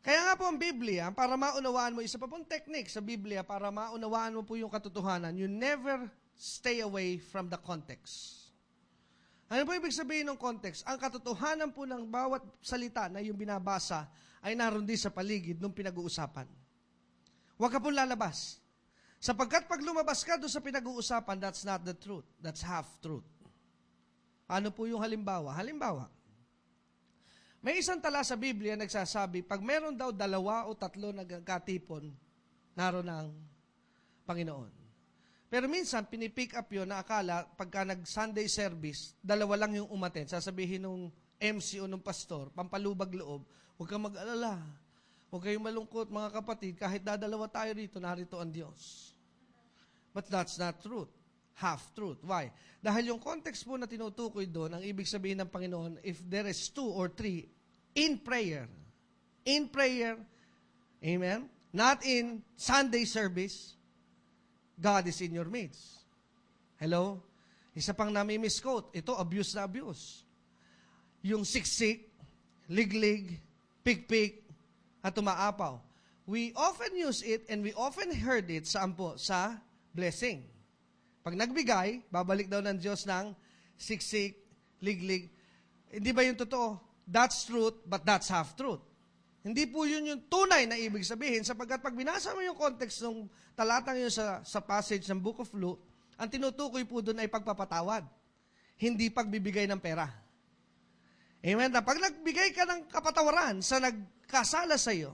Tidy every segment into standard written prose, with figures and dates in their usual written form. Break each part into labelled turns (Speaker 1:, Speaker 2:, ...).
Speaker 1: Kaya nga po ang Biblia, para maunawaan mo, isa pa pong technique sa Biblia, para maunawaan mo po yung katotohanan, you never stay away from the context. Ano po ibig sabihin ng context? Ang katotohanan po ng bawat salita na yung binabasa ay naroon din sa paligid ng pinag-uusapan. Huwag ka pong lalabas. Sapagkat pag lumabas ka doon sa pinag-uusapan, that's not the truth. That's half-truth. Ano po yung halimbawa? Halimbawa, may isang tala sa Biblia nagsasabi, pag meron daw 2 o 3 nagkatipon, naroon ang Panginoon. Pero minsan, pinipick up yun na akala, pagka nag-Sunday service, 2 lang yung umaten. Sasabihin nung MC o nung pastor, pampalubag loob, huwag kang mag-alala. Huwag kayong malungkot, mga kapatid, kahit dadalawa tayo rito, narito ang Diyos. But that's not truth. Half-truth. Why? Dahil yung context po na tinutukoy doon, ang ibig sabihin ng Panginoon, if there is 2 or 3 in prayer, amen, not in Sunday service, God is in your midst. Hello? Isa pang nami-misquote. Ito, abuse na abuse. Yung siksik, liglig, pikpik, at umaapaw. We often use it and we often heard it saan po? Sa blessing. Pag nagbigay, babalik daw ng Diyos ng siksik, liglig. Hindi ba yung totoo? That's truth, but that's half-truth. Hindi po yun yung tunay na ibig sabihin, sapagkat pag binasa mo yung context ng talatang yun sa passage ng Book of Luke, ang tinutukoy po doon ay pagpapatawad, hindi pagbibigay ng pera. Amen? Pag nagbigay ka ng kapatawaran sa nagkasala sa iyo,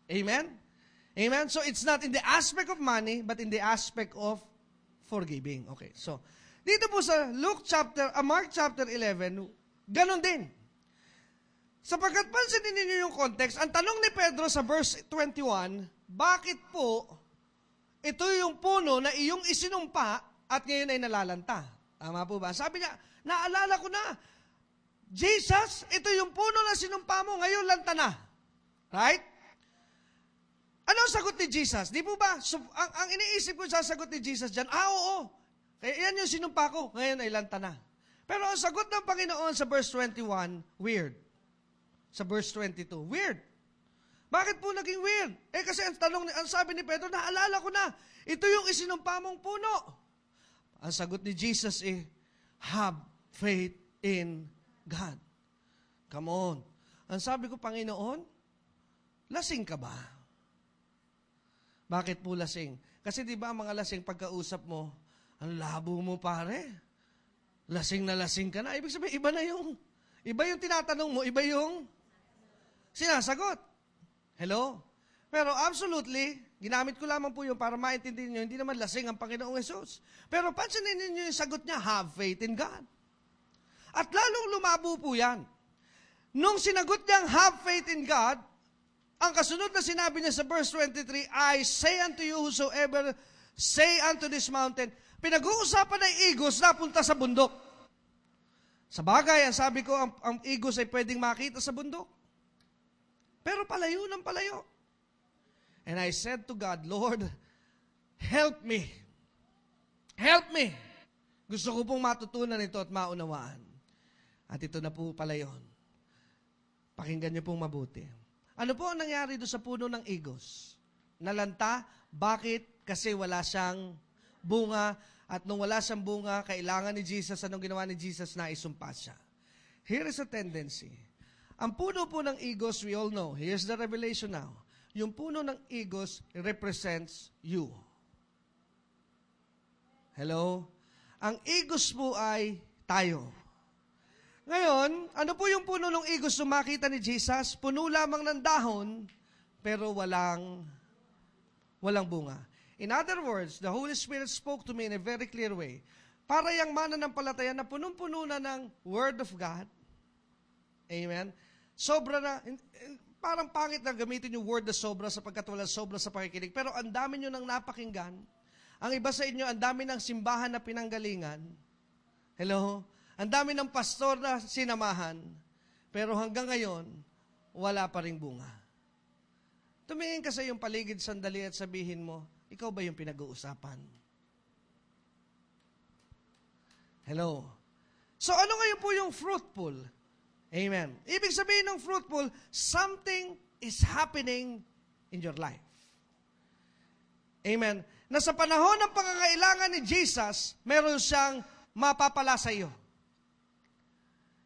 Speaker 1: amen? Amen? So it's not in the aspect of money, but in the aspect of forgiving. Okay, so dito po sa Mark chapter 11, ganon din. Sapagkat pansinin ninyo yung context, ang tanong ni Pedro sa verse 21, bakit po ito yung puno na iyong isinumpa at ngayon ay nalalanta? Tama po ba? Sabi niya, naalala ko na, Jesus, ito yung puno na sinumpa mo, ngayon lanta na. Right? Ano ang sagot ni Jesus? Di po ba? So, ang iniisip ko sa sagot ni Jesus dyan, oo. Kaya yan yung sinumpa ko, ngayon ay lanta na. Pero ang sagot ng Panginoon sa verse 21, weird. Sa verse 22. Weird. Bakit po naging weird? Kasi ang sabi ni Pedro, naalala ko na, ito yung isinumpa mong puno. Ang sagot ni Jesus have faith in God. Come on. Ang sabi ko, Panginoon, lasing ka ba? Bakit po lasing? Kasi di ba ang mga lasing pagkausap mo, ang labo mo pare. Lasing na lasing ka na. Ibig sabihin, iba yung tinatanong mo, iba yung sinasagot. Hello? Pero absolutely, ginamit ko lamang po yun para maintindihan nyo, hindi naman lasing ang Panginoong Jesus. Pero pansinin ninyo yung sagot niya, have faith in God. At lalong lumabo po yan. Nung sinagot niyang have faith in God, ang kasunod na sinabi niya sa verse 23, I say unto you, whosoever say unto this mountain, pinag-uusapan ng igos na punta sa bundok. Sa bagay, ang sabi ko, ang igos ay pwedeng makita sa bundok. Pero palayo ng palayo. And I said to God, Lord, help me. Help me. Gusto ko pong matutunan ito at maunawaan. At ito na po pala yun. Pakinggan niyo pong mabuti. Ano po ang nangyari doon sa puno ng igos? Nalanta. Bakit? Kasi wala siyang bunga. At nung wala siyang bunga, kailangan ni Jesus, anong ginawa ni Jesus? Na isumpa siya. Here is a tendency. Ang puno po ng igos, we all know. Here's the revelation now. Yung puno ng igos represents you. Hello? Ang igos po ay tayo. Ngayon, ano po yung puno ng igos na makita ni Jesus? Puno lamang ng dahon, pero walang bunga. In other words, the Holy Spirit spoke to me in a very clear way. Para yung mananampalataya na punong-puno na ng Word of God. Amen? Sobra na, parang pangit na gamitin yung word na sobra sapagkat wala sobra sa pakikinig. Pero ang dami nyo nang napakinggan. Ang iba sa inyo, ang dami ng simbahan na pinanggalingan. Hello? Ang dami ng pastor na sinamahan. Pero hanggang ngayon, wala pa ring bunga. Tumingin ka sa iyong paligid sandali at sabihin mo, ikaw ba yung pinag-uusapan? Hello? So ano ngayon po yung fruitful? Amen. Ibig sabihin ng fruitful, something is happening in your life. Amen. Na sa panahon ng pangangailangan ni Jesus, meron siyang mapapala sa iyo.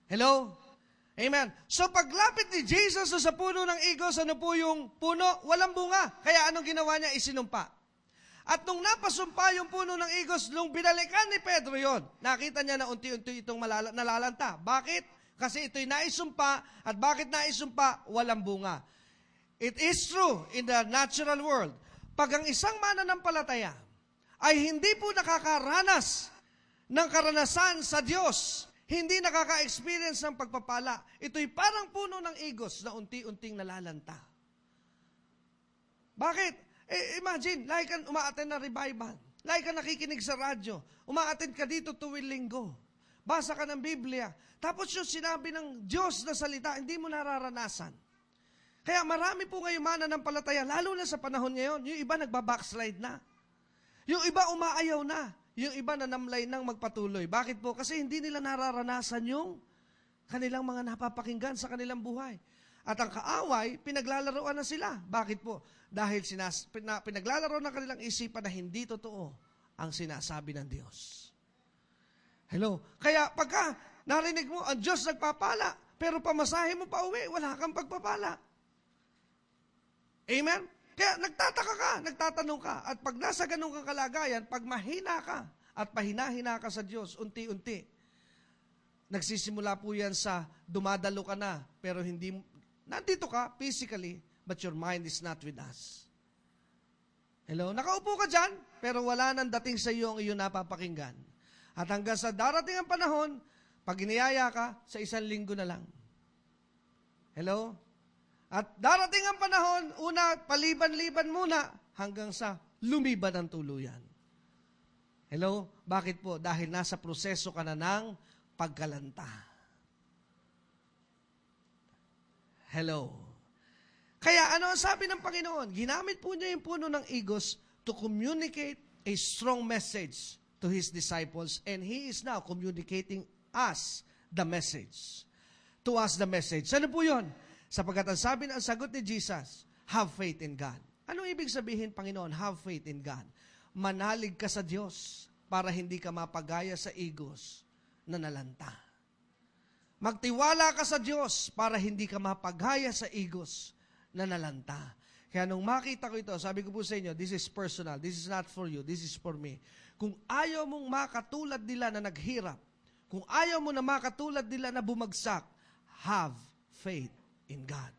Speaker 1: Hello? Amen. So paglapit ni Jesus sa puno ng igos, ano po yung puno? Walang bunga. Kaya anong ginawa niya? Isinumpa. At nung napasumpa yung puno ng igos, nung binalikan ni Pedro yon, nakita niya na unti-unti itong nalalanta. Bakit? Kasi ito'y naisumpa, at bakit naisumpa? Walang bunga. It is true in the natural world. Pag ang isang mananampalataya ay hindi po nakakaranas ng karanasan sa Diyos, hindi nakaka-experience ng pagpapala, ito'y parang puno ng igos na unti-unting nalalanta. Bakit? Imagine, like kang umaattend na revival, like kang nakikinig sa radyo, umaattend ka dito tuwing linggo, basa ka ng Biblia, tapos yung sinabi ng Diyos na salita, hindi mo nararanasan. Kaya marami po ngayon mananampalataya, lalo na sa panahon ngayon, yung iba nagbabackslide na. Yung iba umaayaw na. Yung iba nanamlay nang magpatuloy. Bakit po? Kasi hindi nila nararanasan yung kanilang mga napapakinggan sa kanilang buhay. At ang kaaway, pinaglalaroan na sila. Bakit po? Dahil pinaglalaro ng kanilang isipan na hindi totoo ang sinasabi ng Diyos. Hello? Kaya pagka narinig mo, ang Diyos nagpapala, pero pamasahe mo pa uwi, wala kang pagpapala. Amen? Kaya nagtataka ka, nagtatanong ka, at pag nasa ganung kang kalagayan, pag mahina ka, at pahina-hina ka sa Diyos, unti-unti, nagsisimula po yan sa dumadalo ka na, pero hindi, nandito ka physically, but your mind is not with us. Hello? Nakaupo ka dyan, pero wala nang dating sa iyo ang iyong napapakinggan. At hanggang sa darating ang panahon, pag iniyaya ka, sa 1 linggo na lang. Hello? At darating ang panahon, una, paliban-liban muna, hanggang sa lumiban ang tuluyan. Hello? Bakit po? Dahil nasa proseso ka na ng pagkalanta. Hello? Kaya ano ang sabi ng Panginoon? Ginamit po niya yung puno ng igos to communicate a strong message to His disciples, and He is now communicating us the message. To us the message. Ano po yun? Sapagkat ang sabi ng sagot ni Jesus, have faith in God. Anong ibig sabihin, Panginoon, have faith in God? Manalig ka sa Diyos para hindi ka mapagaya sa igos na nalanta. Magtiwala ka sa Diyos para hindi ka mapagaya sa igos na nalanta. Kaya nung makita ko ito, sabi ko po sa inyo, this is personal, this is not for you, this is for me. Kung ayaw mong makatulad nila na naghirap, kung ayaw mo na makatulad nila na bumagsak, have faith in God.